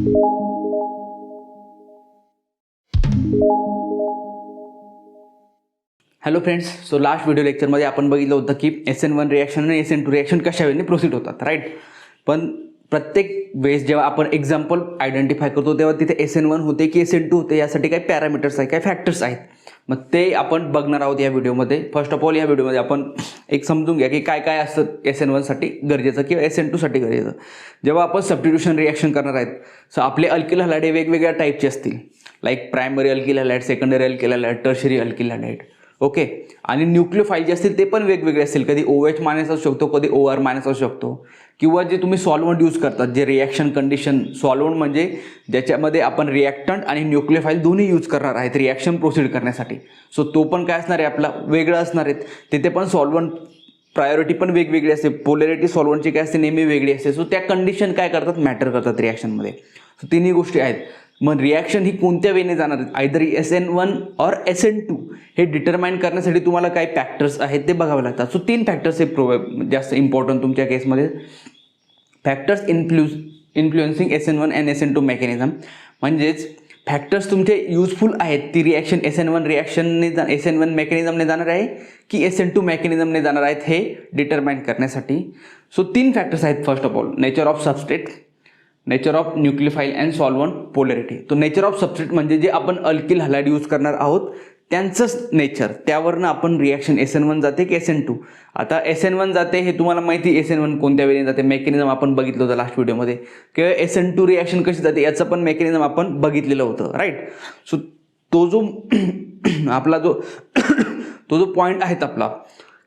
Hello friends, so last video लेक्चरमध्ये आपण बघितलं होतं की SN1 रिॲक्शन आणि SN2 रिॲक्शन कशा वेळेने प्रोसीड होतात, राईट. पण प्रत्येक वेळेस जेव्हा आपण एक्झाम्पल आयडेंटिफाय करतो तेव्हा तिथे SN1 होते की SN2 होते, यासाठी काही पॅरामीटर्स आहेत, काही फॅक्टर्स आहेत. मग ते आपण बघणार आहोत या व्हिडिओमध्ये. फर्स्ट ऑफ ऑल या व्हिडिओमध्ये आपण एक समजून घ्या की काय काय असतं SN1 साठी गरजेचं किंवा SN2 साठी गरजेचं. जेव्हा आपण सबस्टिट्यूशन रिॲक्शन करणार आहेत, सो आपले अल्किल हॅलाइड हे वेगवेगळ्या टाईपचे असतील, like primary alkyl halide, secondary alkyl halide, tertiary alkyl halide. Okay. आणि न्यूक्लियोफाईल जे असतील ते पण वेगवेगळे असतील. कधी OH मायनस असू शकतो, कधी OR मायनस असू शकतो. किंवा जे तुम्ही सॉल्वंट यूज करतात, जे रिॲक्शन कंडिशन सॉल्वंट म्हणजे ज्याच्यामध्ये आपण रिॲक्टंट आणि न्यूक्लियोफाईल दोन्ही यूज करणार आहेत रिॲक्शन प्रोसीड करण्यासाठी. सो तो पण काय असणार आहे आपला वेगळं असणार आहे. तिथे पण सॉल्वंट प्रायोरिटी पण वेगवेगळी असते. पोलॅरिटी सॉल्वंटची काय असते नेहमी वेगळी असते. सो त्या कंडिशन काय करतात, मॅटर करतात रिॲक्शनमध्ये. सो तिन्ही गोष्टी आहेत. मग रिॲक्शन ही कोणत्या वेने जाणार आहेत, आयदर SN1 और SN2 हे डिटरमाइन करण्यासाठी तुम्हाला काही फॅक्टर्स आहेत ते बघावे लागतात. सो 3 फॅक्टर्स हे जास्त इम्पॉर्टंट तुमच्या केसमध्ये. Factors influencing SN1 and SN2 mechanism, म्हणजेच फॅक्टर्स तुमचे युजफुल आहेत. ती रिॲक्शन SN1 मेकॅनिझमने जाणार आहे की SN2 मेकॅनिझमने जाणार आहेत हे डिटरमाइन करण्यासाठी. सो 3 फॅक्टर्स आहेत. First of all nature of substrate, nature of nucleophile and solvent, polarity. तो नेचर ऑफ सबस्ट्रेट म्हणजे जे आपण अल्किल हॅलाइड यूज करणार आहोत त्यांचंच नेचर, त्यावरनं आपण रिॲक्शन SN1 जाते की SN2. आता SN1 जाते हे तुम्हाला माहिती. SN1 कोणत्या वेळेने जाते मेकॅनिझम आपण बघितलं होतं लास्ट व्हिडिओमध्ये. किंवा SN2 रिॲक्शन कशी जाते याचं पण मेकॅनिझम आपण बघितलेलं होतं, राईट. सो तो जो आपला तो जो पॉईंट आहेत आपला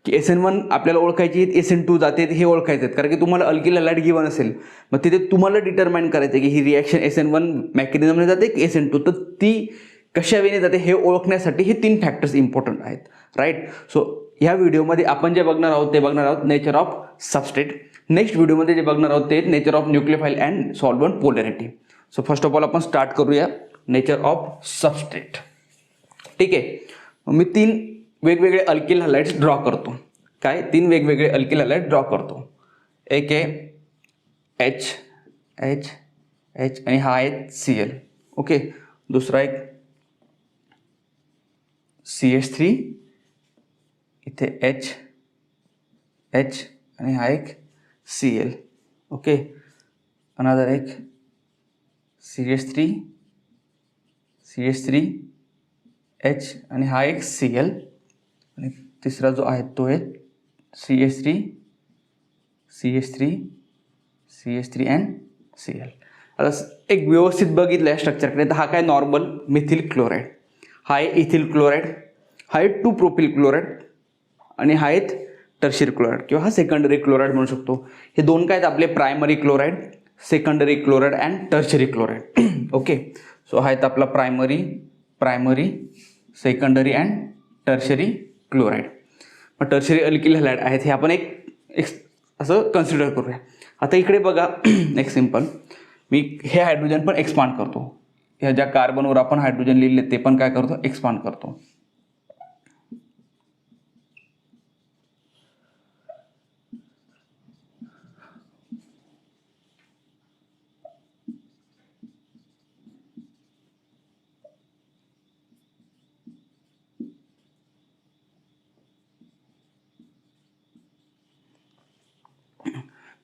की SN1 आपल्याला ओळखायची, SN2 जाते हे ओळखायचं आहेत. कारण की तुम्हाला अल्किल हॅलाइड गिवन असेल, मग तिथे तुम्हाला डिटरमाइन करायचं की ही रिॲक्शन SN1 मेकॅनिझमने जाते की SN2. तर ती कशा वेने जाते हे ओळखण्यासाठी हे 3 फॅक्टर्स इम्पॉर्टंट आहेत, राईट. सो ह्या व्हिडिओमध्ये आपण जे बघणार आहोत ते बघणार आहोत नेचर ऑफ सबस्ट्रेट. नेक्स्ट व्हिडिओमध्ये जे बघणार आहोत ते nature of nucleophile and solvent, polarity. So first of all आपण स्टार्ट करूया नेचर ऑफ सबस्ट्रेट. ठीक आहे. मी 3 वेगवेगळे अल्किल हॅलाइड्स ड्रॉ करतो. काय 3 वेगवेगळे अल्किल हॅलाइड ड्रॉ करतो. एक आहे H आणि हा आहे Cl. ओके. दुसरा एक CH3, इथे H आणि हा एक Cl. ओके. अनदर एक CH3 H आणि हा एक Cl. आणि तिसरा जो आहे तो आहे CH3 अँड Cl. आता एक व्यवस्थित बघितलं आहे स्ट्रक्चरकडे तर हा काय नॉर्मल मिथिल क्लोराईड, हा आहे इथिल क्लोराईड, हा आहे 2-प्रोपिल क्लोराईड आणि हा आहेत टर्शियरी क्लोराईड किंवा हा सेकंडरी क्लोराईड म्हणू शकतो. हे 2 काय आहेत आपले primary chloride, secondary chloride and tertiary chloride. Okay. So हा आहेत आपला primary secondary and tertiary chloride. मग टर्शियरी अल्किल हॅलाइड आहेत हे आपण एक असं कन्सिडर करूया. आता इकडे बघा एक सिम्पल, मी हे हायड्रोजन पण एक्सपांड करतो. ह्या ज्या कार्बनवर आपण हायड्रोजन लिहिले ते पण काय करतो, एक्सपांड करतो.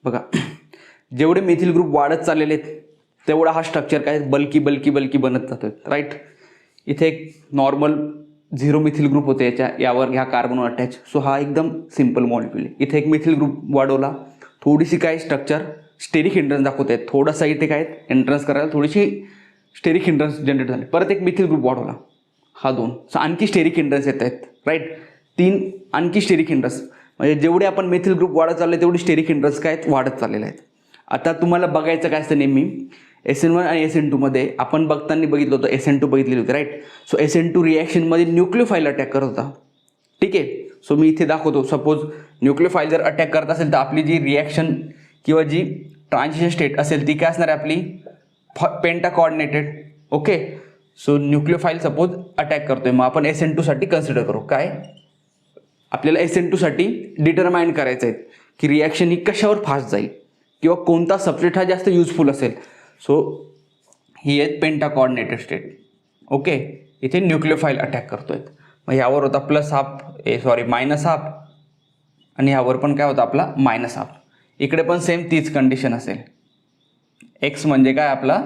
बघा जेवढे मिथिल ग्रुप वाढत चाललेले आहेत तेवढा हा स्ट्रक्चर काय बल्की बनत जातोय, राईट. इथे एक नॉर्मल 0 मिथिल ग्रुप होते यावर ह्या कार्बनवर अटॅच. सो हा एकदम सिम्पल मॉलिक्यूल आहे. इथे एक मिथिल ग्रुप वाढवला, थोडीशी काय स्ट्रक्चर स्टेरिक हिंड्रन्स दाखवत आहेत, थोडासा इथे काय एंट्रन्स करायला थोडीशी स्टेरिक हिंड्रन्स जनरेट झाली. परत एक मिथिल ग्रुप वाढवला, हा 2. सो आणखी स्टेरिक हिंड्रन्स येत आहेत, राईट. 3 आणखी स्टेरिक हिंड्रन्स, म्हणजे जेवढे आपण मिथिल ग्रुप वाढत चालले तेवढे स्टेरिक हिंड्रन्स काय वाढत चाललेले आहेत. आता तुम्हाला बघायचं काय असतं नेहमी SN1 आणि SN2 मध्ये आपण बघताना बघितलं होतं, SN2 बघितलेली होती, राईट. सो SN2 रिॲक्शनमध्ये न्यूक्लियोफाईल अटॅक करत होता. ठीक आहे. सो मी इथे दाखवतो, सपोज न्यूक्लियोफाईल जर अटॅक करत असेल तर आपली जी रिॲक्शन किंवा जी ट्रान्झिशन स्टेट असेल ती काय असणार आहे आपली penta coordinated. Okay. So nucleophile suppose attack करतोय, मग आपण SN2 साठी कन्सिडर करू. काय आपल्याला SN2 साठी डिटरमाइन करायचं आहे की रिॲक्शन ही कशावर फास्ट जाईल किंवा कोणता सबस्ट्रेट हा जास्त युजफुल असेल. सो ही आहेत पेंटा कोऑर्डिनेटेड स्टेट. ओके, इथे न्यूक्लियोफाईल अटॅक करतोय. मग ह्यावर होता -हाफ आणि ह्यावर पण काय होतं आपला -हाफ. इकडे पण सेम तीच कंडिशन असेल. एक्स म्हणजे काय आपला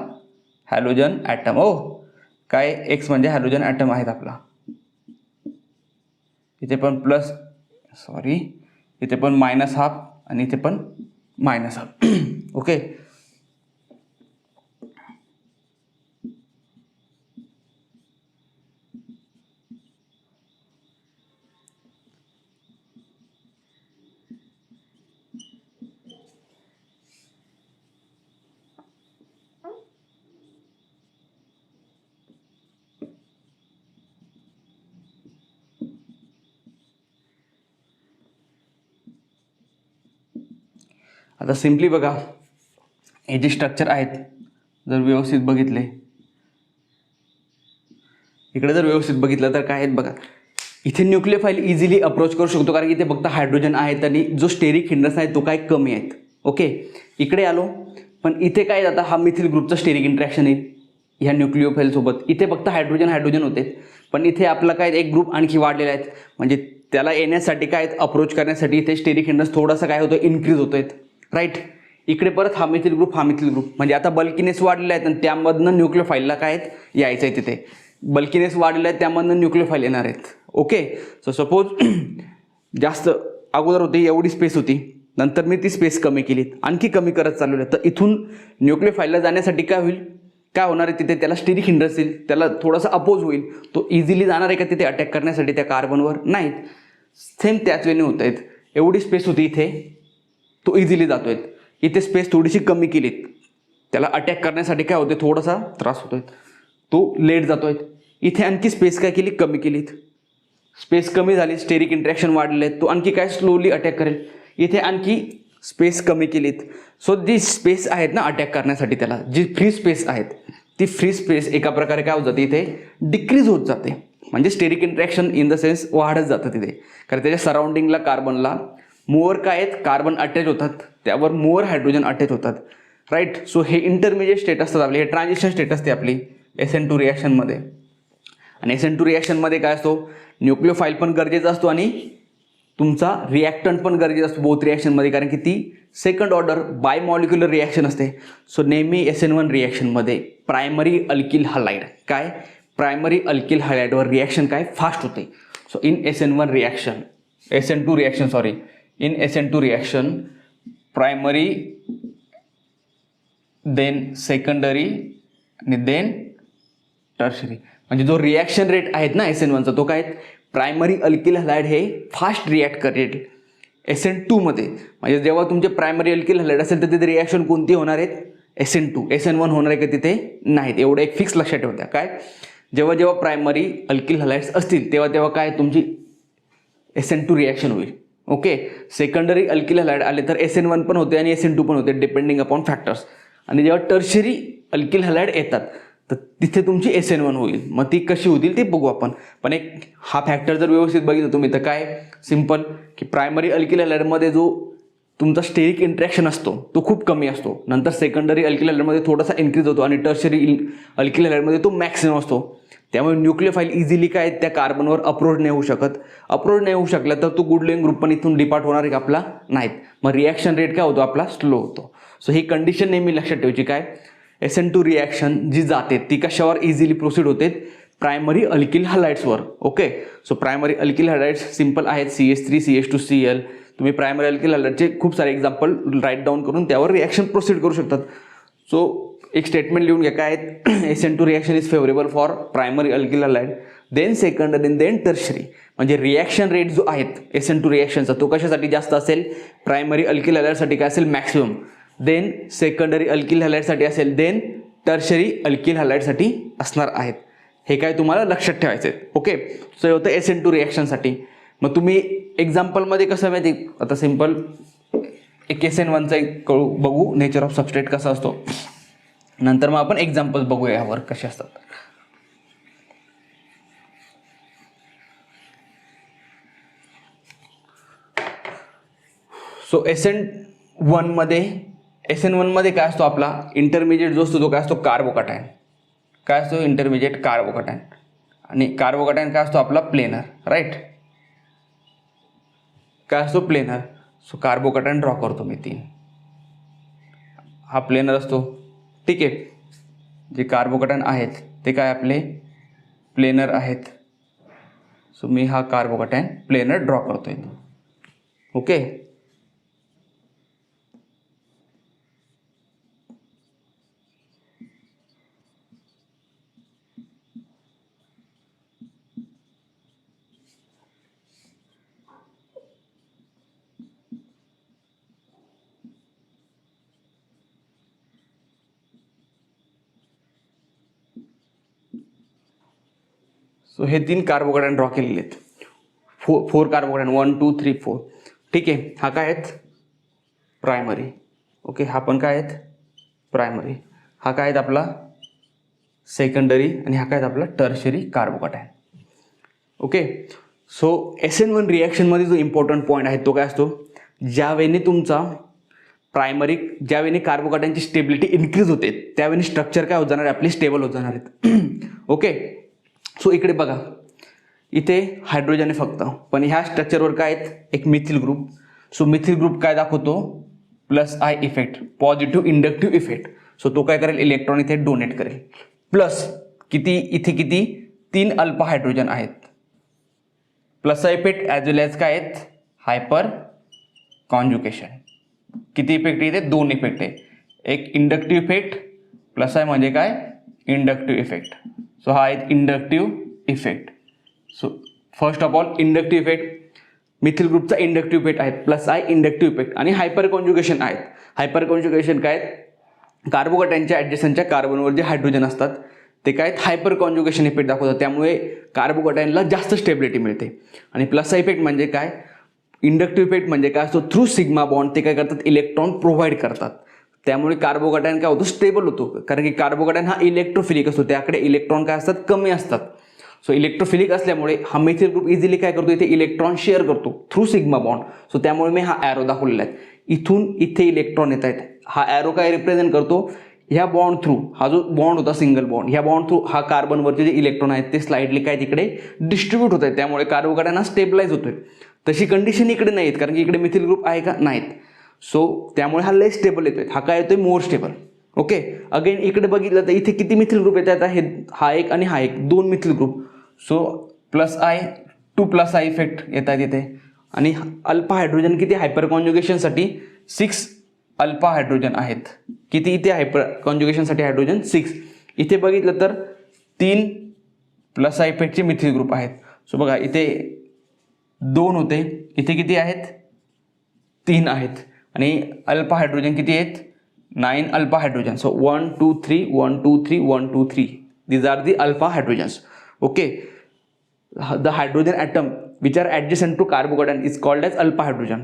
हॅलोजन ॲटम. काय एक्स म्हणजे हॅलोजन ॲटम आहेत आपला. इथे पण इथे पण -हाफ आणि इथे पण -हाफ. ओके, आता सिम्पली बघा, हे जे स्ट्रक्चर आहेत जर व्यवस्थित बघितले, इकडे जर व्यवस्थित बघितलं तर काय आहेत बघा, इथे न्यूक्लियोफाईल इझिली अप्रोच करू शकतो कारण इथे फक्त हायड्रोजन आहेत आणि जो स्टेरिक हिंड्रन्स आहे तो काय कमी आहेत. ओके, इकडे आलो पण इथे काय आता हा मिथिल ग्रुपचा स्टेरिक इंट्रॅक्शन येईल ह्या न्यूक्लियोफाईल सोबत. इथे फक्त हायड्रोजन होते पण इथे आपला काय एक ग्रुप आणखी वाढलेला आहेत म्हणजे त्याला येण्यासाठी काय अप्रोच करण्यासाठी इथे स्टेरिक हिंड्रन्स थोडासा काय होतं इन्क्रीज होतोय. राईट, इकडे परत हा मिथिल ग्रुप म्हणजे आता बल्किनेस वाढलेला आहेत आणि त्यामधनं न्यूक्लियोफाईलला काय आहेत यायचं आहे. तिथे बल्किनेस वाढलेला आहे त्यामधनं न्यूक्लियोफाईल येणार आहेत. ओके, सो सपोज जास्त अगोदर होती एवढी स्पेस होती, नंतर मी ती स्पेस कमी केली, आणखी कमी करत चालवलं, तर इथून न्यूक्लियोफाईलला जाण्यासाठी काय होईल, काय होणार आहे तिथे त्याला स्टेरिक हिंड्रन्स येईल, त्याला थोडासा अपोज होईल. तो इझिली जाणार आहे का तिथे अटॅक करण्यासाठी त्या कार्बनवर? नाहीत. सेम त्याच वेळेने होत आहेत. एवढी स्पेस होती इथे, तो इझिली जातोय. इथे स्पेस थोडीशी कमी केलीत, त्याला अटॅक करण्यासाठी काय होते थोडासा त्रास होतोय, तो लेट जातोय. इथे आणखी स्पेस काय केली, कमी केलीत. स्पेस कमी झाली, स्टेरिक इंट्रॅक्शन वाढले, तो आणखी काय स्लोली अटॅक करेल. इथे आणखी स्पेस कमी केलीत. सो जी स्पेस आहेत ना अटॅक करण्यासाठी, त्याला जी फ्री स्पेस आहेत ती फ्री स्पेस एका प्रकारे काय होत जाते इथे डिक्रीज होत जाते. म्हणजे steric interaction in the sense वाढत जातं तिथे, कारण त्याच्या सराउंडिंगला कार्बनला मोर काय आहेत कार्बन अटॅच होतात, त्यावर मोर हायड्रोजन अटॅच होतात. राईट, सो हे इंटरमिजिएट स्टेट असतात आपले, हे ट्रान्झिशन स्टेट असते आपली SN2 रिॲक्शनमध्ये. आणि SN2 रिॲक्शनमध्ये काय असतो, न्यूक्लियोफाईल पण गरजेचा असतो आणि तुमचा रिॲक्टंट पण गरजेचा असतो बोथ रिॲक्शनमध्ये, कारण की ती second order bimolecular reaction असते. सो नेहमी SN1 रिॲक्शनमध्ये primary alkyl halide primary alkyl हलाइडवर रिॲक्शन काय फास्ट होते. So in SN2 reaction primary then secondary आणि देन टर्शरी, म्हणजे जो रिॲक्शन रेट आहेत ना SN1चा तो काय प्रायमरी अल्किल हलाइड हे फास्ट रिॲक्ट करेल SN2 मध्ये. म्हणजे जेव्हा तुमचे प्रायमरी अल्किल हलाइड असेल तर तिथे रिॲक्शन कोणती होणार आहेत SN2. SN1 होणार आहे का तिथे नाहीत. एवढं एक फिक्स लक्षात ठेवत्या. काय जेव्हा प्रायमरी अल्किल हलाइड्स असतील तेव्हा काय तुमची SN2 रिॲक्शन होईल. ओके, सेकंडरी अल्किल हलाइड आले तर SN1 पण होते आणि SN2 पण होते डिपेंडिंग अपॉन फॅक्टर्स. आणि जेव्हा टर्शरी अल्किल हलाइड येतात तर तिथे तुमची SN1 होईल. मग ती कशी होतील ते बघू आपण. पण एक हा फॅक्टर जर व्यवस्थित बघितलं तुम्ही तर काय सिंपल की प्रायमरी अल्किल हलाइडमध्ये जो तुमचा स्टेरिक इंट्रॅक्शन असतो तो खूप कमी असतो, नंतर सेकंडरी अल्किल हलाइडमध्ये थोडासा इन्क्रीज होतो आणि टर्शरी अल्किल हलाइडमध्ये तो मॅक्सिमम असतो. त्यामुळे न्यूक्लियोफाईल इझिली काय त्या कार्बनवर अप्रोच नाही होऊ शकत. अप्रोच नाही होऊ शकला तर तो गुड लिंक ग्रुप पण इथून डिपार्ट होणार आहे का आपला नाहीत. मग रिॲक्शन रेट काय होतो आपला स्लो होतो. सो ही कंडिशन नेहमी लक्षात ठेवायची. काय SN2 रिॲक्शन जी जाते ती कशावर इझिली प्रोसीड होते प्रायमरी अल्किल हलाइड्सवर. Okay, so primary alkyl halides simple आहेत CH3 CH2Cl. तुम्ही प्रायमरी अल्किल हलाइडचे खूप सारे एक्झाम्पल राईट डाऊन करून त्यावर रिॲक्शन प्रोसीड करू शकतात. सो एक स्टेटमेंट लिहून घ्या काय SN2 reaction is favourable for primary alkyl halide then secondary then tertiary. म्हणजे रिॲक्शन रेट जो आहेत SN2 रिॲक्शनचा तो कशासाठी जास्त असेल प्रायमरी अल्किल हलाइडसाठी काय असेल मॅक्सिमम, देन सेकंडरी अल्किल हलाइडसाठी असेल, देन टर्शरी अल्किल हलाइडसाठी असणार आहेत. हे काय तुम्हाला लक्षात ठेवायचं आहे. ओके, सो हे होतं SN2 रिॲक्शनसाठी. मग तुम्ही एक्झाम्पलमध्ये कसं माहिती आता सिंपल एक SN1चा एक बघू नेचर ऑफ सबस्ट्रेट कसा असतो, नंतर मग आपण एक्झाम्पल बघूया यावर कसे असतात. सो SN1 मध्ये काय असतो आपला इंटरमिजिएट जो असतो तो काय असतो कार्बोकॅटायन. काय असतो इंटरमिजिएट कार्बोकॅटायन, आणि कार्बोकॅटायन काय असतो आपला प्लेनर, राईट. काय असतो प्लेनर. सो कार्बोकॅटायन ड्रॉ करतो मी 3. हा प्लेनर असतो, ठीक आहे. जे कार्बोकॅटायन आहेत ते काय आपले प्लेनर आहेत. सो मी हा कार्बोकॅटायन प्लेनर ड्रॉ करतोय. ओके. सो हे 3 कार्बोकॅटायन ड्रॉ केलेले आहेत. 4 कार्बोकॅटायन 1 2 3 4, ठीक आहे. हा काय आहेत प्रायमरी. ओके. हा पण काय आहेत प्रायमरी. हा काय आहेत आपला सेकंडरी, आणि हा काय आहेत आपला tertiary carbocation. Okay. So SN1 रिॲक्शनमध्ये जो इम्पॉर्टंट पॉईंट आहे तो काय असतो, ज्यावेळी तुमचा प्रायमरी, ज्यावेळी कार्बोकॅटायनची स्टेबिलिटी इन्क्रीज होते त्यावेळी स्ट्रक्चर काय होत जाणार आहे आपली स्टेबल होत जाणार आहेत. ओके. सो इकडे बघा, इथे हायड्रोजन आहे फक्त, पण ह्या स्ट्रक्चरवर काय आहेत एक methyl group. So methyl group काय दाखवतो +I effect, positive inductive effect. So तो काय करेल इलेक्ट्रॉन इथे डोनेट करेल. प्लस किती इथे किती 3 अल्फा हायड्रोजन आहेत. +I effect as well as काय आहेत हायपर कॉन्जुकेशन. किती इफेक्ट इथे 2 इफेक्ट आहे. एक इंडक्टिव्ह इफेक्ट, +I म्हणजे काय इंडक्टिव्ह इफेक्ट. सो हा आहे inductive effect. So first of all inductive effect, methyl ग्रुपचा इंडक्टिव्ह इफेक्ट आहे, +I इंडक्टिव्ह इफेक्ट, आणि हायपर कॉन्जुगेशन आहेत. हायपर कॉन्जुगेशन काय आहेत कार्बोकॅटायनच्या ॲडजस्टंटच्या कार्बनवर जे हायड्रोजन असतात ते काय आहेत हायपर कॉन्जुगेशन इफेक्ट दाखवतात. त्यामुळे कार्बोकॅटायनला जास्त स्टेबिलिटी मिळते. आणि +I इफेक्ट म्हणजे काय इंडक्टिव्ह इफेक्ट म्हणजे काय असतो थ्रू सिग्मा बॉन्ड ते काय करतात इलेक्ट्रॉन प्रोव्हाइड करतात. त्यामुळे कार्बोकॅटायन काय होतो स्टेबल होतो, कारण की कार्बोकॅटायन हा इलेक्ट्रोफिलिक असतो, त्याकडे इलेक्ट्रॉन काय असतात कमी असतात. सो इलेक्ट्रोफिलिक असल्यामुळे हा मिथिल ग्रुप इझिली काय करतो इथे इलेक्ट्रॉन शेअर करतो थ्रू सिग्मा बॉन्ड. सो त्यामुळे मी हा ॲरो दाखवलेला आहे. इथून इथे इलेक्ट्रॉन येत आहेत. हा ॲरो काय रिप्रेझेंट करतो ह्या बॉन्ड थ्रू, हा जो बॉन्ड होता सिंगल बॉन्ड, ह्या बॉन्ड थ्रू हा कार्बनवरचे जे इलेक्ट्रॉन आहेत ते स्लाइडली काय तिकडे डिस्ट्रीब्यूट होत आहेत. त्यामुळे कार्बोकॅटायन हा स्टेबलाइज होतोय. तशी कंडिशन इकडे नाही आहेत, कारण की इकडे मिथिल ग्रुप आहे का नाहीत. सो त्यामुळे हा लेस स्टेबल येतोय, हा काय येतोय मोर स्टेबल. ओके. अगेन इकडे बघितलं तर इथे किती मिथिल ग्रुप येतात हे, हा एक आणि हा एक, 2 methyl group. So +I 2 I effect येत आहेत इथे. आणि अल्फा हायड्रोजन किती हायपर कॉन्जुगेशनसाठी 6 अल्फा हायड्रोजन आहेत. किती इथे हायपर कॉन्जुगेशनसाठी हायड्रोजन 6. इथे बघितलं तर 3 +I इफेक्टचे मिथिल ग्रुप आहेत. सो बघा इथे 2 होते, इथे किती आहेत 3 आहेत. आणि अल्फा हायड्रोजन किती आहेत 9 alpha hydrogen. So 1 2 3 1 2 3 1 2 3 these are the alpha hydrogens. Okay. The hydrogen atom which are adjacent to carbocation is called as alpha hydrogen.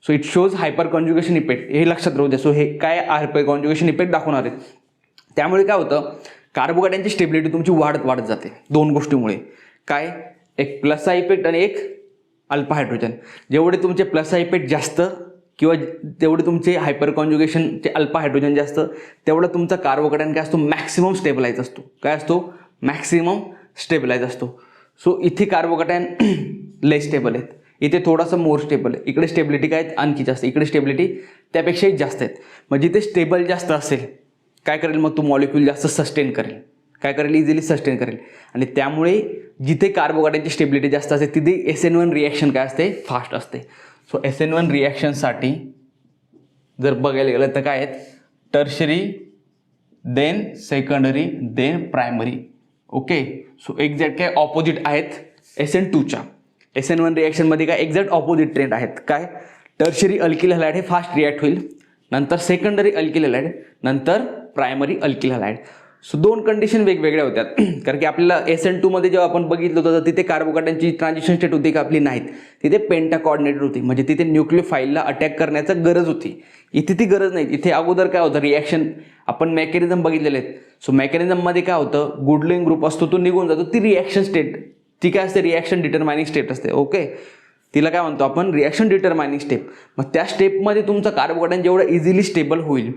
So it shows hyperconjugation effect. हे लक्षात राहू द्या. सो हे काय hyper conjugation effect दाखवणार आहेत. त्यामुळे काय होतं कार्बोकॅटायनची स्टेबिलिटी तुमची वाढत जाते 2 गोष्टीमुळे. काय एक +I इफेक्ट आणि एक अल्फा हायड्रोजन. जेवढे तुमचे +I इफेक्ट जास्त किंवा तेवढे तुमचे हायपर कॉन्जुगेशनचे अल्फा हायड्रोजन जास्त, तेवढा तुमचा कार्बोकॅटायन काय असतो मॅक्सिमम स्टेबलाइज असतो. काय असतो मॅक्सिमम स्टेबलाइज असतो. सो इथे कार्बोकॅटायन लेस स्टेबल आहेत, इथे थोडासा मोर स्टेबल आहे. इकडे स्टेबिलिटी काय आहेत आणखी जास्त, इकडे स्टेबिलिटी त्यापेक्षाही जास्त आहेत. मग जिथे स्टेबल जास्त असेल काय करेल मग तो मॉलिक्यूल जास्त सस्टेन करेल, काय करेल इझिली सस्टेन करेल. आणि त्यामुळे जिथे कार्बोकॅटायनची स्टेबिलिटी जास्त असते तिथे SN1 रिॲक्शन काय असते फास्ट असते. सो SN1 रिॲक्शनसाठी जर बघायला गेलं तर काय आहेत tertiary, then secondary, then primary. Okay. So exact काय ऑपोजिट आहेत SN2च्या. SN1 रिॲक्शनमध्ये काय एक्झॅक्ट ऑपोजिट ट्रेंड आहेत. काय टर्शरी अल्किल हॅलाइड हे फास्ट रिॲक्ट होईल, नंतर सेकंडरी अल्किल हॅलाइड, नंतर primary alkyl halide. So 2 condition वेगवेगळ्या होत्या. कारण की आपल्याला SN2मध्ये जेव्हा आपण बघितलं होतं तर तिथे कार्बोकॅटायनची ट्रान्झिशन स्टेट होती का आपली नाहीत, तिथे पेंटा कोऑर्डिनेटेड होती. म्हणजे तिथे न्यूक्लियोफाईलला अटॅक करण्याचा गरज होती. इथे ती गरज नाही. इथे अगोदर काय होतं रिॲक्शन आपण मेकॅनिझम बघितलेले आहेत. सो मेकॅनिझममध्ये काय होतं गुडलिंग ग्रुप असतो तो निघून जातो, ती रिॲक्शन स्टेट ती काय असते रिॲक्शन डिटरमायनिंग स्टेट असते. ओके. तिला काय म्हणतो आपण रिॲक्शन डिटरमायनिंग स्टेप. मग त्या स्टेपमध्ये तुमचा कार्बोकॅटायन जेवढं इझिली स्टेबल होईल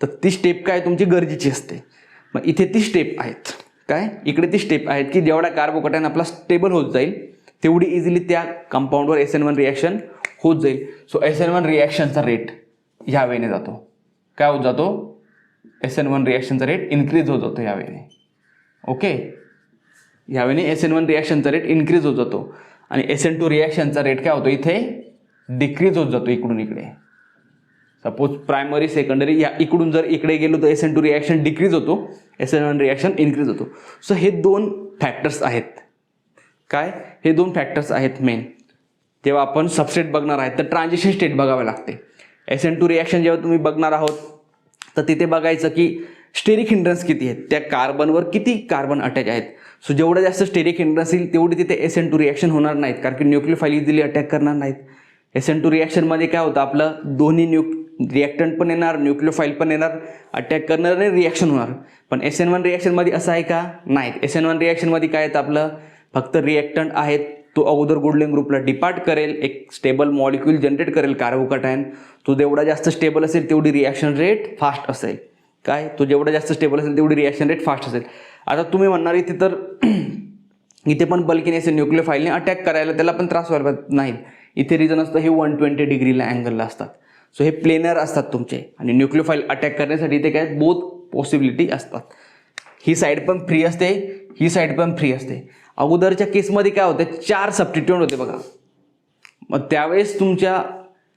तर ती स्टेप काय तुमची गरजेची असते. मग इथे ती स्टेप आहेत. काय इकडे ती स्टेप आहेत की जेवढा कार्बोकॅटायन आपला स्टेबल होत जाईल तेवढी इझिली त्या कंपाऊंडवर SN1 रिॲक्शन होत जाईल. सो SN1 रिॲक्शनचा रेट ह्या वेळेने जातो. काय होत जातो? SN1 रिॲक्शनचा रेट इन्क्रीज होत जातो यावेळेने. ओके, यावेळेने SN1 रिॲक्शनचा रेट इन्क्रीज होत जातो आणि SN2 रिॲक्शनचा रेट काय होतो इथे डिक्रीज होत जातो इकडून इकडे. सपोज प्रायमरी सेकंडरी या इकडून जर इकडे गेलो तर SN2 रिॲक्शन डिक्रीज होतो, SN1 रिॲक्शन इन्क्रीज होतो. सो हे दोन फॅक्टर्स आहेत. काय हे दोन फॅक्टर्स आहेत मेन. जेव्हा आपण सबस्ट्रेट बघणार आहेत तर ट्रान्झिशन स्टेट बघावे लागते. SN2 रिॲक्शन जेव्हा तुम्ही बघणार आहोत तर तिथे बघायचं की स्टेरिक हिंड्रन्स किती आहेत, त्या कार्बनवर किती कार्बन अटॅच आहेत. सो जेवढं जास्त स्टेरिक हिंड्रन्स येईल तेवढी तिथे SN2 रिॲक्शन होणार नाहीत, कारण की न्यूक्लियोफाईल इझिली अटॅक करणार नाहीत. SN2 रिॲक्शनमध्ये काय होतं आपलं दोन्ही रिॲक्टंट पण येणार, न्यूक्लियोफाईल पण येणार, अटॅक करणार आणि रिॲक्शन होणार. पण SN1 रिॲक्शनमध्ये असं आहे का? नाही. SN1 रिॲक्शनमध्ये काय येतं आपलं फक्त रिॲक्टंट आहेत, तो अगोदर गोल्डन ग्रुपला डिपार्ट करेल, एक स्टेबल मॉलिक्यूल जनरेट करेल कार्बोकॅटायन. तो जेवढा जास्त स्टेबल असेल तेवढी रिॲक्शन रेट फास्ट असेल. काय तो जेवढा जास्त स्टेबल असेल तेवढी रिॲक्शन रेट फास्ट असेल. आता तुम्ही म्हणणार इथे तर इथे पण बल्किन असेल न्यूक्लियोफाईलने अटॅक करायला त्याला पण त्रास व्हायला नाही. इथे रिझन असतं हे 120 डिग्रीला अँगलला असतात. सो हे प्लेनर असतात तुमचे आणि न्यूक्लियोफाईल अटॅक करण्यासाठी इथे काय बोथ पॉसिबिलिटी असतात. ही साईड पण फ्री असते, ही साईड पण फ्री असते. अगोदरच्या केसमध्ये काय होतं 4 सबस्टिट्यूट होते बघा. मग त्यावेळेस तुमच्या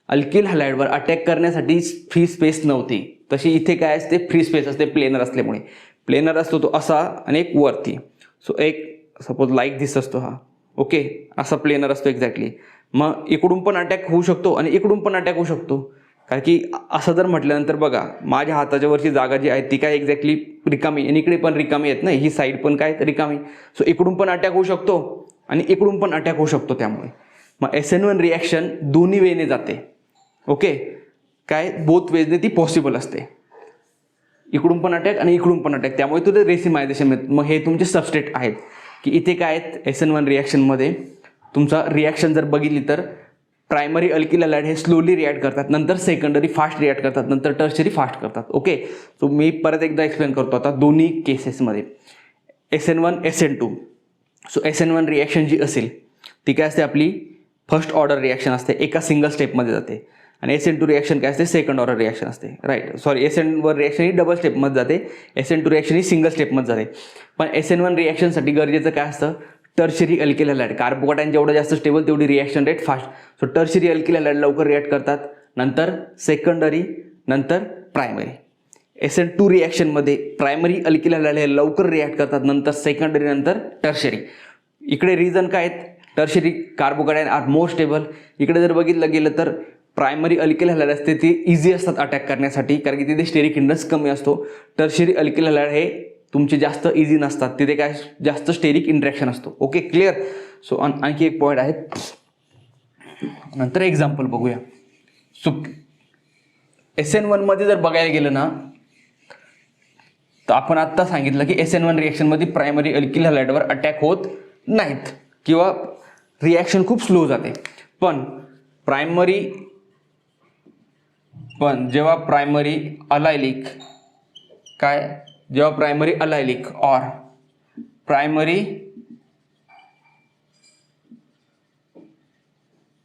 अल्किल हॅलाइडवर अटॅक करण्यासाठी फ्री स्पेस नव्हती. तशी इथे काय असते फ्री स्पेस असते प्लेनर असल्यामुळे. प्लेनर असतो तो असा आणि एक वरती. सो एक सपोज लाईक दिस असतो हा. ओके, असा प्लेनर असतो एक्झॅक्टली. मग इकडून पण अटॅक होऊ शकतो आणि इकडून पण अटॅक होऊ शकतो. कारण की असं जर म्हटल्यानंतर बघा माझ्या हाताच्या वरची जागा जी आहे ती काय एक्झॅक्टली रिकामी आणि इकडे पण रिकामी आहेत ना, ही साईड पण काय रिकामी. सो इकडून पण अटॅक होऊ शकतो आणि इकडून पण अटॅक होऊ शकतो. त्यामुळे मग SN1 रिॲक्शन दोन्ही वेने जाते. ओके, काय बोथ वेजने ती पॉसिबल असते. इकडून पण अटॅक आणि इकडून पण अटॅक, त्यामुळे तुझं रेसिमायझेशन मिळतं. मग हे तुमचे सबस्टेट आहेत की इथे काय आहेत SN1 रिॲक्शनमध्ये तुमचा रिॲक्शन जर बघितली तर प्रायमरी अल्किल हॅलाइड हे स्लोली रिॲक्ट करतात, नंतर सेकंडरी फास्ट रिॲक्ट करतात, नंतर टर्शरी फास्ट करतात. ओके, सो मी परत एकदा एक्सप्लेन करतो आता दोन्ही केसेसमध्ये SN1 SN2. So SN1 reaction जी असेल ती काय असते आपली फर्स्ट ऑर्डर रिॲक्शन असते, एका सिंगल स्टेपमध्ये जाते. आणि SN2 रिॲक्शन काय असते सेकंड ऑर्डर रिॲक्शन असते. राईट, सॉरी SN1 रिॲक्शन ही डबल स्टेपमध्ये जाते, SN2 रिॲक्शन ही सिंगल स्टेपमध्ये जाते. पण SN1 रिॲक्शनसाठी गरजेचं काय असतं टर्शरी अल्किल हॅलाइड. कार्बोकॅटायन जेवढं जास्त स्टेबल तेवढी reaction rate fast. So tertiary alkyl halide लवकर रिॲक्ट करतात, नंतर सेकंडरी, नंतर प्रायमरी. SN2 रिॲक्शनमध्ये प्रायमरी अल्किल हॅलाइड हे लवकर रिॲक्ट करतात, नंतर सेकंडरी, नंतर टर्शरी. इकडे रिझन काय आहेत tertiary carbocation are more stable. इकडे जर बघितलं गेलं तर प्रायमरी अल्किल हॅलाइड असते ती इझी असतात अटॅक करण्यासाठी, कारण की तिथे स्टेरिक हिंड्रन्स कमी असतो. टर्शरी अल्किल हॅलाइड हे तुमचे जास्त इझी नसतात, तिथे काय जास्त स्टेरिक इंटरॅक्शन असतो. Okay, clear. सो आणखी एक पॉईंट आहे, नंतर एक्झाम्पल बघूया. सो SN1 मध्ये जर बघायला गेलं ना तर आपण आत्ता सांगितलं की SN1 रिॲक्शनमध्ये प्रायमरी अल्किल हॅलाइडवर अटॅक होत नाहीत किंवा रिॲक्शन खूप स्लो जाते. पण जेव्हा प्रायमरी अलायलिक और प्रायमरी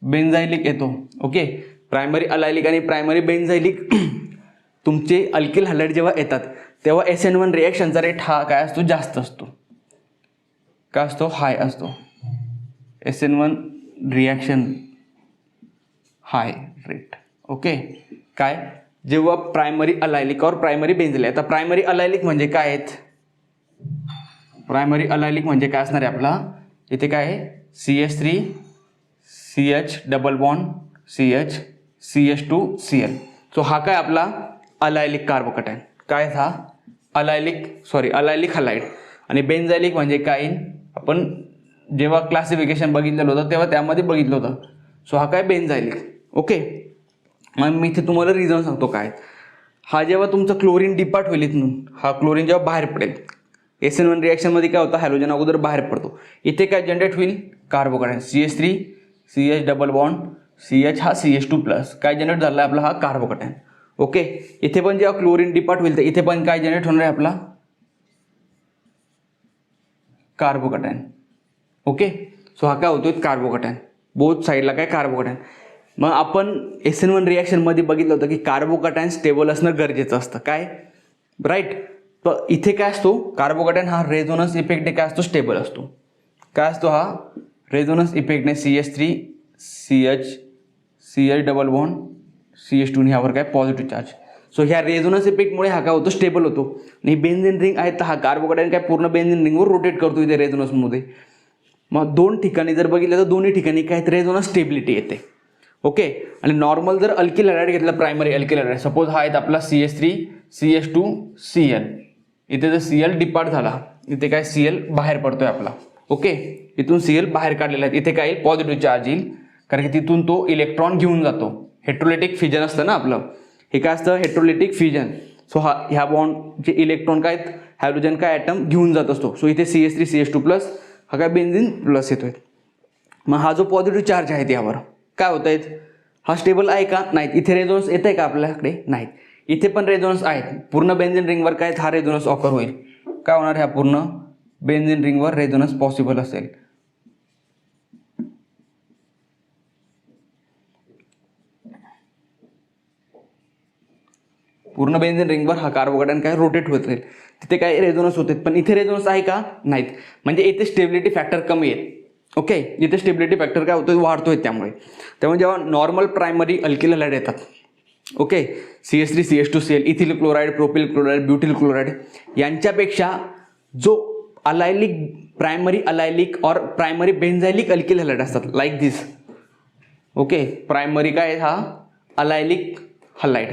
बेन्झायलिक येतो. ओके, प्रायमरी अलायलिक आणि प्रायमरी बेन्झायलिक तुमचे अल्किल हॅलाइड जेव्हा येतात तेव्हा SN1 रिॲक्शनचा रेट हा काय असतो जास्त असतो. काय असतो हाय असतो. SN1 reaction high rate. Okay, काय जेव्हा प्रायमरी अलायलिक और प्रायमरी बेन्झायलिक. आता प्रायमरी अलायलिक म्हणजे काय आहेत, प्रायमरी अलायलिक म्हणजे काय असणार आहे आपला इथे काय आहे CH3 CH double bond CH CH2Cl. So हा काय आपला अलायलिक कार्बोकॅटायन. काय हा अलायलिक हॅलाइड. आणि बेन्झायलिक म्हणजे काय आपण जेव्हा क्लासिफिकेशन बघितलेलं होतं तेव्हा त्यामध्ये बघितलं होतं. सो हा काय बेन्झायलिक. ओके, मग मी इथे तुम्हाला रिझन सांगतो काय. हा जेव्हा तुमचं क्लोरीन डिपार्ट होईल इथून, हा क्लोरीन जेव्हा बाहेर पडेल SN1 रिॲक्शनमध्ये काय होतं हॅलोजन अगोदर बाहेर पडतो. इथे काय जनरेट होईल carbocation CH3 CH double bond CH हा CH2+. काय जनरेट झाला आपला हा कार्बोकॅटायन. ओके, इथे पण जेव्हा क्लोरीन डिपार्ट होईल तर इथे पण काय जनरेट होणार आहे आपला कार्बोकॅटायन. ओके, सो हा काय होतोय कार्बोकॅटायन, बोथ साईडला काय कार्बोकॅटायन. मग आपण SN1 रिॲक्शनमध्ये बघितलं होतं की कार्बोकॅटायन स्टेबल असणं गरजेचं असतं, काय राईट. तर इथे काय असतो, कार्बोकॅटायन हा रेझोनन्स इफेक्टने काय असतो, स्टेबल असतो. काय असतो हा रेझोनन्स इफेक्टने CH3 CH double bond CH2 ह्यावर काय पॉझिटिव्ह चार्ज. सो ह्या रेझोनन्स इफेक्टमुळे हा काय होतो, स्टेबल होतो. आणि बेन्झीन रिंग आहे तर हा कार्बोकॅटायन काय पूर्ण बेन्झीन रिंगवर रोटेट करतो इथे रेझोनन्समध्ये. मग दोन ठिकाणी जर बघितलं तर दोन्ही ठिकाणी काय रेझोनन्स स्टेबिलिटी येते. ओके, आणि नॉर्मल जर अल्किल हॅलाइड घेतला, प्रायमरी अल्किल हॅलाइड, सपोज हा आहे आपला CH3 CH2 Cl. इथे जर Cl डिपार्ट झाला, इथे काय Cl बाहेर पडतोय आपला. ओके, इथून Cl बाहेर काढलेला आहे, इथे काय येईल, पॉझिटिव्ह चार्ज येईल, कारण की तिथून तो इलेक्ट्रॉन घेऊन जातो. हेट्रोलिटिक फिजन असतं ना आपलं, हे काय असतं, हेट्रोलिटिक फिजन. सो ह्या बॉन्डचे इलेक्ट्रॉन काय आहेत, हायड्रोजन काय ॲटम घेऊन जात असतो. सो इथे CH3 CH2 प्लस, हा काय बेन्झीन प्लस येतोय. मग हा जो पॉझिटिव्ह चार्ज आहे त्यावर काय होत आहेत, हा स्टेबल आहे का, नाहीत. इथे रेझोनन्स येत आहे का आपल्याकडे, नाहीत. इथे पण रेझोनन्स आहेत, पूर्ण बेन्झीन रिंगवर काय हा रेझोनन्स ऑकर होईल. काय होणार, ह्या पूर्ण बेन्झीन रिंगवर रेझोनन्स पॉसिबल असेल. पूर्ण बेन्झीन रिंगवर हा कार्बोकॅटायन काय रोटेट होत राहील, तिथे काय रेझोनन्स होते. पण इथे रेझोनन्स आहे का, नाहीत. म्हणजे इथे स्टेबिलिटी फॅक्टर कमी आहे. ओके, इथे स्टेबिलिटी फॅक्टर काय होतोय, वाढतोय. त्यामुळे जेव्हा नॉर्मल प्रायमरी अल्किल हॅलाइड येतात, okay, CH3 CH2 Cl, ethyl chloride, propyl chloride, butyl chloride, यांच्यापेक्षा जो अलायलिक, प्रायमरी अलायलिक और प्रायमरी बेन्झायलिक अल्किल हॅलाइड असतात, लाईक दिस. ओके, प्रायमरी काय हा अलायलिक हलाइड,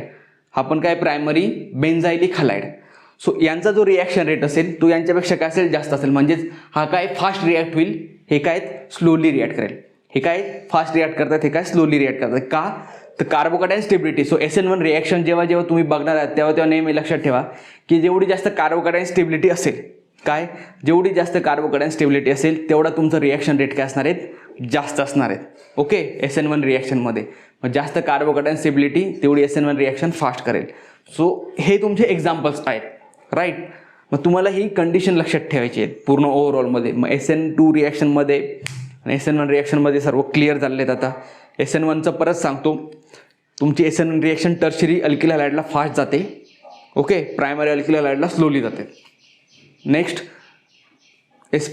हा पण काय प्रायमरी बेन्झायलिक हलाइड. सो यांचा जो रिॲक्शन रेट असेल तो यांच्यापेक्षा काय असेल, जास्त असेल. म्हणजेच हा काय फास्ट रिॲक्ट होईल, हे काय स्लोली रिॲक्ट करेल. हे काय फास्ट रिॲक्ट करतात, हे काय स्लोली रिॲक्ट करतात. का तर carbocation stability. So SN1 reaction जेव्हा तुम्ही बघणार आहात तेव्हा नेहमी लक्षात ठेवा की जेवढी जास्त कार्बोकॅटायन स्टेबिलिटी असेल, काय जेवढी जास्त कार्बोकॅटायन स्टेबिलिटी असेल तेवढा तुमचं रिॲक्शन रेट काय असणार आहेत, जास्त असणार आहेत. ओके, SN1 रिॲक्शनमध्ये मग जास्त कार्बोकॅटायन स्टेबिलिटी तेवढी SN1 रिॲक्शन फास्ट करेल. सो हे तुमचे एक्झाम्पल्स आहेत, राईट. मग तुम्हाला ही कंडिशन लक्षात ठेवायची आहे पूर्ण ओव्हरऑलमध्ये. मग SN2 रिॲक्शनमध्ये आणि SN1 रिॲक्शनमध्ये सर्व क्लिअर झालेले आहेत. आता SN1चं परत सांगतो, तुमची SN1 रिॲक्शन टर्शरी अल्किल हॅलाइडला फास्ट जाते. ओके, प्रायमरी अल्किल हॅलाइडला स्लोली जाते. नेक्स्ट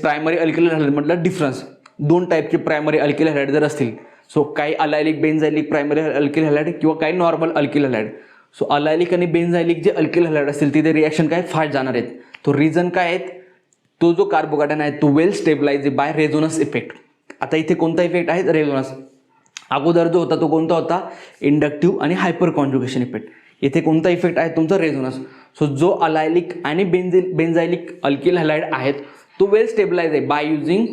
प्रायमरी अल्किल हॅलाइड म्हटलं डिफरन्स, दोन टाईपचे प्रायमरी अल्किल हॅलाइड जर असतील, सो काही allylic benzylic primary alkyl halide किंवा काही normal alkyl halide. So allylic आणि बेन्झायलिक जे अल्किल हॅलाइड असतील तिथे रिॲक्शन काय फास्ट जाणार आहेत. तो रिझन काय आहेत, तो जो कार्बोकॅटायन आहे तो well stabilise bye resonance effect. आता इथे कोणता इफेक्ट आहे, रेझोनन्स. अगोदर जो होता तो कोणता होता, इंडक्टिव्ह आणि हायपर कॉन्जुगेशन इफेक्ट. इथे कोणता इफेक्ट आहे, तुमचा रेझोनन्स. सो जो अलायलिक आणि बेन्झायलिक अल्किल हॅलाइड आहेत तो वेल स्टेबलाइज आहे by using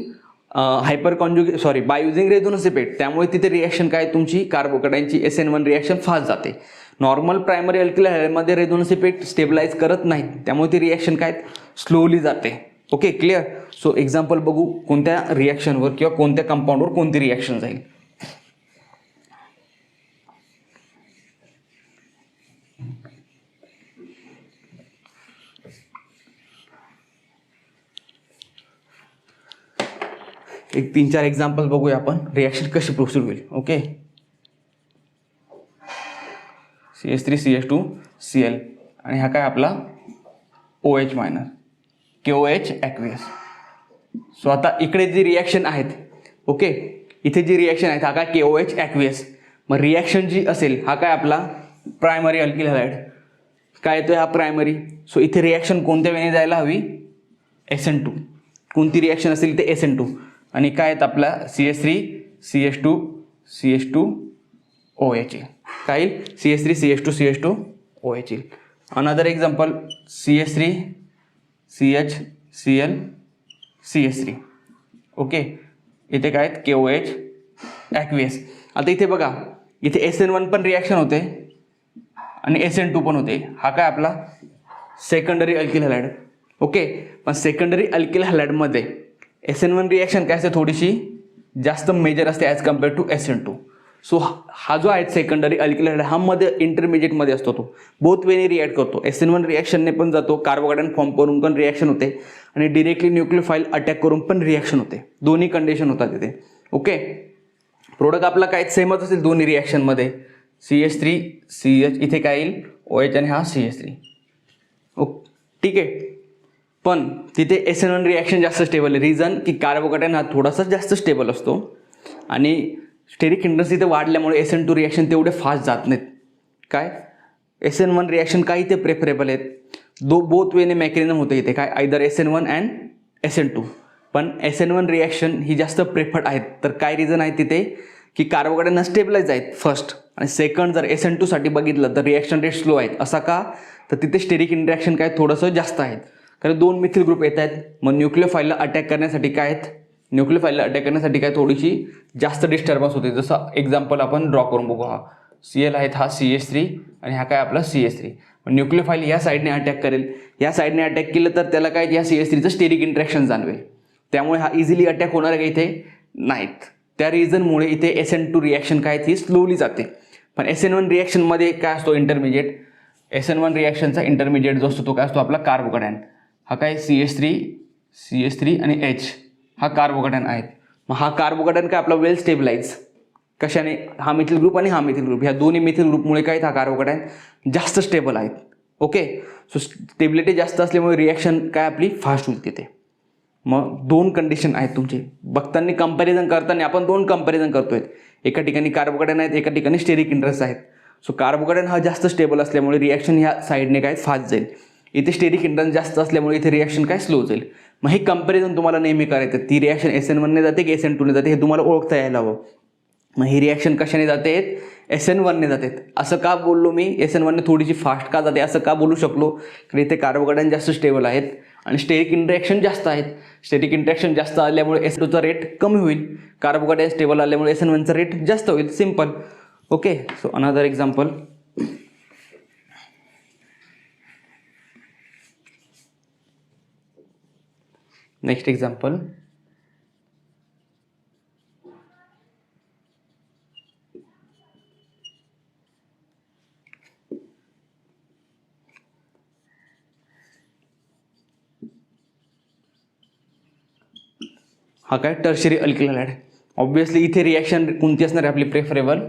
by using resonance effect. त्यामुळे तिथे रिॲक्शन काय तुमची कार्बोकॅटायनची SN1 रिॲक्शन फास्ट जाते. नॉर्मल प्रायमरी अल्किल हॅलाइडमध्ये रेझोनन्स इफेक्ट स्टेबलाइज करत नाही, त्यामुळे ती रिॲक्शन काय स्लोली जाते. Okay, clear. सो एक्झाम्पल बघू, कोणत्या रिॲक्शनवर किंवा कोणत्या कंपाऊंडवर कोणती रिॲक्शन जाईल. एक 3-4 एक्झाम्पल बघूया आपण, रिॲक्शन कशी प्रोसीड होईल. ओके, CH3 CH2 Cl आणि हा काय आपला OH minus, KOH aqueous. So आता इकडे जी रिॲक्शन आहेत, ओके, इथे जी रिॲक्शन आहेत हा काय KOH ॲक्वियस. मग रिॲक्शन जी असेल हा काय आपला प्रायमरी अल्किल हॅलाइड, काय येतोय हा प्रायमरी. सो इथे रिॲक्शन कोणत्या वेळी जायला हवी, SN2. कोणती रिॲक्शन असेल ते SN2. आणि काय आहेत आपला CH3 CH2 OH, काय CH3 CH2 OH. Another example CH3 CH Cl CH3. Okay, इथे काय आहेत KOH ॲक्वियस. आता इथे बघा, इथे SN1 पण रिॲक्शन होते आणि SN2 पण होते. हा काय आपला सेकंडरी अल्किल हॅलाइड. ओके, पण सेकंडरी अल्किल हॅलाइडमध्ये SN1 रिॲक्शन काय असते, थोडीशी जास्त मेजर असते as compare to SN2. So हा जो आहे सेकंडरी अल्किलाइड हा मध्ये इंटरमिजिएटमध्ये असतो, तो बोथ वेने रिॲक्ट करतो. SN1 रिॲक्शनने पण जातो, कार्बोकॅटायन फॉर्म करून पण रिॲक्शन होते आणि डिरेक्टली न्यूक्लियोफाईल अटॅक करून पण रिॲक्शन होते. दोन्ही कंडिशन होतात तिथे. ओके, प्रोडक्ट आपला काय सेमच असेल दोन्ही रिॲक्शनमध्ये. CH3 CH इथे काय येईल OH आणि हा CH3. ओके ठीक आहे. पण तिथे SN1 रिॲक्शन जास्त स्टेबल आहे. रिझन की कार्बोकॅटायन हा थोडासा जास्त स्टेबल असतो आणि स्टेरिक हिंड्रन्स इथे वाढल्यामुळे SN2 रिॲक्शन तेवढे फास्ट जात नाहीत. काय SN1 रिॲक्शन काही ते प्रेफरेबल आहेत. बोथ वेने मेकॅनिझम होते इथे काय आयदर SN1 अँड SN2. पण SN1 रिॲक्शन ही जास्त प्रेफर्ड आहेत. तर काय रिझन आहे तिथे की कार्बोकॅटायन स्टेबलाइज आहेत फर्स्ट, आणि सेकंड जर SN2 साठी बघितलं तर रिॲक्शन रेट स्लो आहेत. असा का, तर तिथे स्टेरिक इंटरॅक्शन काय थोडंसं जास्त आहेत. कारण 2 मिथिल ग्रुप येत आहेत. मग न्यूक्लियोफाईलला अटॅक करण्यासाठी काय आहेत, न्यूक्लियोफाईलला अटॅक करण्यासाठी काय थोडीशी जास्त डिस्टर्बन्स होते. जसं एक्झाम्पल आपण ड्रॉ करून बघू. हा Cl आहेत, हा CH3 आणि हा काय आपला CH3. न्यूक्लियोफाईल या साईडने अटॅक करेल, या साईडने अटॅक केलं तर त्याला काय या CH3चं स्टेरिक इंटरॅक्शन जाणवेल. त्यामुळे हा इझिली अटॅक होणार आहे का इथे नाहीत. त्या रिझनमुळे इथे SN2 रिॲक्शन काय ती स्लोली जाते. पण SN1 रिॲक्शनमध्ये काय असतो इंटरमिजिएट, SN1 रिॲक्शनचा इंटरमिजिएट जो असतो तो काय असतो आपला कार्बोकॅटायन. हा काय CH3 आणि H हा कार्बोकॅटायन आहेत. मग हा कार्बोकॅटायन काय आपला वेल स्टेबलाइज कशाने, हा मिथिल ग्रुप आणि हा मिथिल ग्रुप, ह्या दोन्ही मिथिल ग्रुपमुळे काय हा कार्बोकॅटायन जास्त स्टेबल आहेत. ओके, सो स्टेबिलिटी जास्त असल्यामुळे रिॲक्शन काय आपली फास्ट होईल तिथे. मग 2 कंडिशन आहेत तुमचे बघताना, कंपॅरिझन करताना आपण 2 कंपॅरिझन करतोय. एका ठिकाणी कार्बोकॅटायन आहेत, एका ठिकाणी स्टेरिक इंटरेस्ट आहेत. सो कार्बोकॅटायन हा जास्त स्टेबल असल्यामुळे रिॲक्शन ह्या साईडने काय फास्ट जाईल. इथे स्टेरिक इंटरेस्ट जास्त असल्यामुळे इथे रिॲक्शन काय स्लो जाईल. मग हे कंपॅरिझन तुम्हाला नेहमी करायचं. ती रिॲक्शन SN1 ने जाते की SN2 ने जाते हे तुम्हाला ओळखता यायला हवं. मग ही रिॲक्शन कशाने जाते, SN1 ने जाते. असं का बोललो मी, SN1 ने थोडीशी फास्ट का जाते असं का बोलू शकलो, कारण इथे कार्बोकॅटायन जास्त स्टेबल आहेत आणि स्टेरिक इंटरॅक्शन जास्त आहेत. स्टेरिक इंटरॅक्शन जास्त आल्यामुळे SN2चा रेट कमी होईल, कार्बोकॅटायन स्टेबल आल्यामुळे SN1चा रेट जास्त होईल. Simple. Okay, so another example. Next example. हा काय टर्शियरी अल्किलाइड. ऑब्विसली इथे रिॲक्शन कोणती असणार आहे आपली प्रेफरेबल,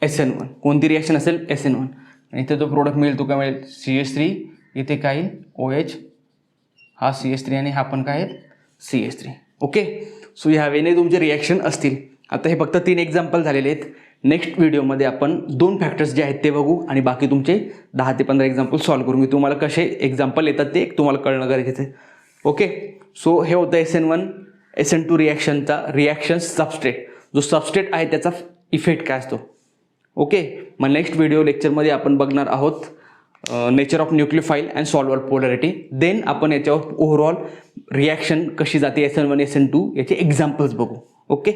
SN1. कोणती रिॲक्शन असेल SN1. आणि इथे जो प्रोडक्ट मिळेल तो काय मिळेल CH3, इथे काय येईल OH, हा CH3 आणि हा पण काय आहे CH3. ओके, सो ह्या वेने तुमचे रिॲक्शन असतील. आता हे फक्त 3 एक्झाम्पल झालेले आहेत. नेक्स्ट व्हिडिओमध्ये आपण 2 फॅक्टर्स जे आहेत ते बघू आणि बाकी तुमचे 10 ते 15 एक्झाम्पल सॉल्व्ह करून. मी तुम्हाला कसे एक्झाम्पल येतात ते तुम्हाला कळणं गरजेचं आहे. ओके, सो हे होतं SN1 SN2 रिॲक्शनचा रिॲक्शन सबस्ट्रेट. जो सबस्ट्रेट आहे त्याचा इफेक्ट काय असतो. ओके, मग नेक्स्ट व्हिडिओ लेक्चरमध्ये आपण बघणार आहोत nature of nucleophile and solvent polarity. Then आपण याच्यावर ओव्हरऑल रिॲक्शन कशी जाते SN1 SN2 याचे एक्झाम्पल्स बघू. ओके.